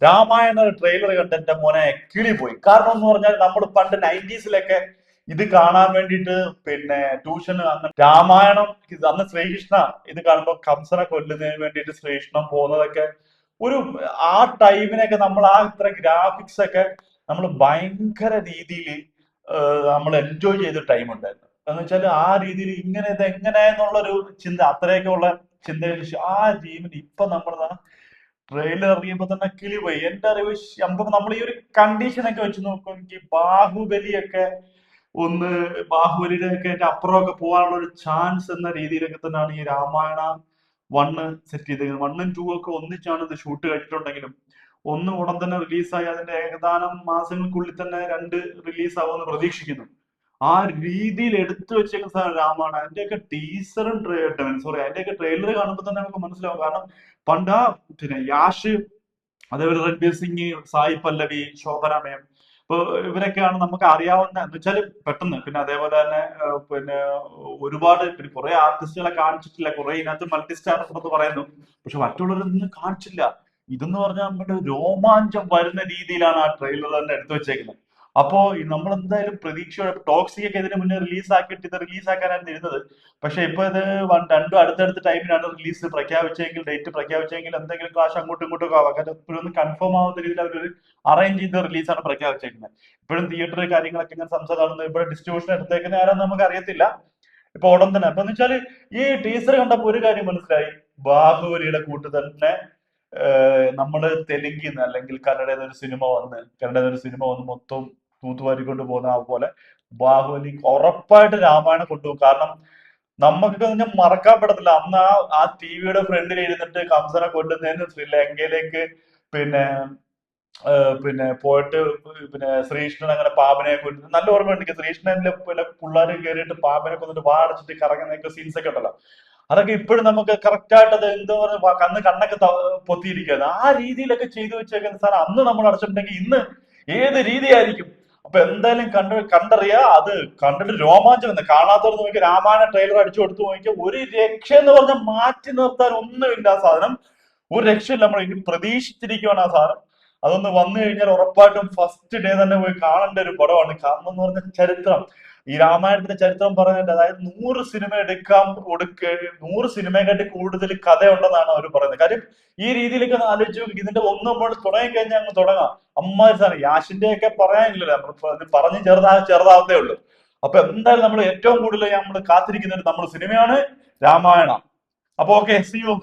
Ramayana trailer കണ്ടിട്ട് മോനെ കിളി പോയി. കാരണം എന്ന് പറഞ്ഞാൽ നമ്മൾ പണ്ട് 90s ഇത് കാണാൻ വേണ്ടിയിട്ട് ട്യൂഷന് അന്ന് രാമായണം അന്ന് ശ്രീകൃഷ്ണ ഇത് കാണുമ്പോൾ കംസനെ കൊല്ലുന്നതിന് വേണ്ടിയിട്ട് ശ്രീകൃഷ്ണൻ പോകുന്നതൊക്കെ ഒരു ആ ടൈമിനൊക്കെ നമ്മൾ ആ ഇത്ര ഗ്രാഫിക്സ് ഒക്കെ നമ്മൾ ഭയങ്കര രീതിയിൽ നമ്മൾ എൻജോയ് ചെയ്ത ടൈം ഉണ്ടായിരുന്നു. എന്ന് വെച്ചാൽ ആ രീതിയിൽ ഇങ്ങനെ ഇത് എങ്ങനെ എന്നുള്ളൊരു ചിന്ത അത്രയൊക്കെ ഉള്ള ചിന്തയിൽ ആ ടീമിന് ഇപ്പൊ നമ്മൾ ട്രെയിലർ ഇറങ്ങിയപ്പോ തന്നെ കിളി പോയി. എന്റെ അറിവ് നമുക്ക് നമ്മൾ ഈ ഒരു കണ്ടീഷനൊക്കെ വെച്ച് നോക്കുമെങ്കിൽ ബാഹുബലിയൊക്കെ ഒന്ന് ബാഹുബലിയുടെ ഒക്കെ അപ്പുറമൊക്കെ പോകാനുള്ള ഒരു ചാൻസ് എന്ന രീതിയിലൊക്കെ തന്നെയാണ് ഈ രാമായണ വണ്ണ് സെറ്റ് ചെയ്തേക്കുന്നത്. 1ഉം 2ഉം ഒക്കെ ഒന്നിച്ചാണ് ഇത് ഷൂട്ട് കഴിഞ്ഞിട്ടുണ്ടെങ്കിലും ഒന്ന് ഉടൻ തന്നെ റിലീസായി അതിന്റെ ഏകദാനം മാസങ്ങൾക്കുള്ളിൽ തന്നെ 2 റിലീസ് ആവുമെന്ന് പ്രതീക്ഷിക്കുന്നു. ആ രീതിയിൽ എടുത്തു വെച്ചേക്കുന്ന സാധനം രാമാണ്. അതിന്റെയൊക്കെ ടീസറും സോറി അതിന്റെയൊക്കെ ട്രെയിലർ കാണുമ്പോൾ തന്നെ നമുക്ക് മനസ്സിലാവും. കാരണം പണ്ട് ആ യാഷ്, അതേപോലെ രൺബീർ സിംഗ്, സായി പല്ലവി, ശോഭന മേം, ഇപ്പൊ ഇവരൊക്കെയാണ് നമുക്ക് അറിയാവുന്ന എന്ന് വെച്ചാൽ പെട്ടെന്ന്. പിന്നെ അതേപോലെ തന്നെ ഒരുപാട് കുറെ ആർട്ടിസ്റ്റുകളെ കാണിച്ചിട്ടില്ല. കുറെ ഇതിനകത്ത് മൾട്ടി സ്റ്റാർ ഉണ്ടെന്ന് പറയുന്നു, പക്ഷെ മറ്റുള്ളവരൊന്നും കാണിച്ചില്ല. ഇതെന്ന് പറഞ്ഞാൽ നമ്മുടെ രോമാഞ്ചം വരുന്ന രീതിയിലാണ് ആ ട്രെയിലർ തന്നെ എടുത്തു വെച്ചേക്കുന്നത്. അപ്പോ നമ്മൾ എന്തായാലും പ്രതീക്ഷയോടെ ടോക്സിക് ഒക്കെ ഇതിന് മുന്നേ റിലീസ് ആക്കിയിട്ട് ഇത് റിലീസ് ആക്കാനായിരുന്നു ഇരുന്നത്. പക്ഷെ ഇപ്പൊ ഇത് രണ്ടും അടുത്തടുത്ത ടൈമിലാണ് റിലീസ് പ്രഖ്യാപിച്ചെങ്കിൽ, ഡേറ്റ് പ്രഖ്യാപിച്ചെങ്കിൽ എന്തെങ്കിലും ക്ലാഷ് അങ്ങോട്ടും ഇങ്ങോട്ടും ഒക്കെ ആവാം. കാരണം ഇപ്പോഴൊന്നും കൺഫേം ആവുന്ന രീതിയിൽ അവർ അറേഞ്ച് ചെയ്ത റിലീസാണ് പ്രഖ്യാപിച്ചേക്കുന്നത്. ഇപ്പോഴും തിയേറ്റർ കാര്യങ്ങളൊക്കെ ഇങ്ങനെ സംസാരിക്കുന്നത്, ഇവിടെ ഡിസ്ട്രിബ്യൂഷൻ എടുത്തേക്കുന്ന ആരാന്ന് നമുക്ക് അറിയത്തില്ല. ഇപ്പൊ ഉടൻ തന്നെ അപ്പൊ എന്ന് വെച്ചാല് ഈ ടീസർ കണ്ടപ്പോ ഒരു കാര്യം മനസ്സിലായി. ബാഹുബലിയുടെ കൂട്ട് തന്നെ നമ്മള് തെലുങ്കിന്ന് അല്ലെങ്കിൽ കന്നഡയിൽ ഒരു സിനിമ വന്ന് മൊത്തം തൂത്തുവാരിക്കൊണ്ട് പോകുന്ന ആ പോലെ ബാഹുബലി ഉറപ്പായിട്ട് രാമായണം കൊണ്ടുപോകും. കാരണം നമുക്കൊക്കെ പറഞ്ഞാൽ മറക്കാൻ പറ്റത്തില്ല അന്ന് ആ ടിവിയുടെ ഫ്രണ്ടിൽ ഇരുന്നിട്ട് കംസനെ കൊല്ലുന്നതിന് ശ്രീലങ്കയിലേക്ക് പിന്നെ പോയിട്ട് ശ്രീകൃഷ്ണൻ അങ്ങനെ പാമ്പിനെ കൊല്ലുന്നത് നല്ല ഓർമ്മയുണ്ട് എനിക്ക്. ശ്രീകൃഷ്ണനിലെ പിള്ളേർ കയറിയിട്ട് പാമ്പിനെ കൊന്നിട്ട് വാടച്ചിട്ട് കറങ്ങുന്നൊക്കെ സീൻസ് ഒക്കെ ഉണ്ടല്ലോ. അതൊക്കെ ഇപ്പോഴും നമുക്ക് കറക്റ്റ് ആയിട്ട് അത് എന്താ പറയുക കണ്ണൊക്കെ പൊത്തിയിരിക്കുകയാണ്. ആ രീതിയിലൊക്കെ ചെയ്തു വെച്ചേക്കുന്ന സാധനം അന്ന് നമ്മൾ അടച്ചിട്ടുണ്ടെങ്കിൽ ഇന്ന് ഏത് രീതിയായിരിക്കും. അപ്പൊ എന്തായാലും കണ്ടറിയാ. അത് കണ്ടിട്ട് രോമാഞ്ചം എന്ന് കാണാത്തവർ നോക്കി രാമായണ ട്രെയിലർ അടിച്ചു കൊടുത്തു നോക്കിയാൽ ഒരു രക്ഷ എന്ന് പറഞ്ഞാൽ മാറ്റി നിർത്താൻ ഒന്നുമില്ല. ആ സാധനം ഒരു രക്ഷയില്ല. നമ്മൾ ഇനി പ്രതീക്ഷിച്ചിരിക്കുകയാണ് ആ സാധനം. അതൊന്ന് വന്നു കഴിഞ്ഞാൽ ഉറപ്പായിട്ടും ഫസ്റ്റ് ഡേ തന്നെ പോയി കാണേണ്ട ഒരു പടമാണ്. കാരണം എന്ന് പറഞ്ഞ ചരിത്രം, ഈ രാമായണത്തിന്റെ ചരിത്രം പറയുന്നുണ്ട്. അതായത് 100 സിനിമ എടുക്കാൻ 100 സിനിമയെക്കാട്ടി കൂടുതൽ കഥയുണ്ടെന്നാണ് അവർ പറയുന്നത്. കാര്യം ഈ രീതിയിലൊക്കെ ഒന്ന് ആലോചിച്ച് നോക്കി. ഇതിന്റെ ഒന്ന് നമ്മൾ തുടങ്ങി കഴിഞ്ഞാൽ അങ്ങ് തുടങ്ങാം. അമ്മാതിരി സാധനം. യാഷിന്റെ ഒക്കെ പറയാനില്ലല്ലോ, പറഞ്ഞ് ചെറുതാവത്തേ ഉള്ളൂ. അപ്പൊ എന്തായാലും നമ്മൾ ഏറ്റവും കൂടുതൽ നമ്മൾ കാത്തിരിക്കുന്ന നമ്മൾ സിനിമയാണ് രാമായണ. അപ്പൊ ഓക്കെ, സി യു.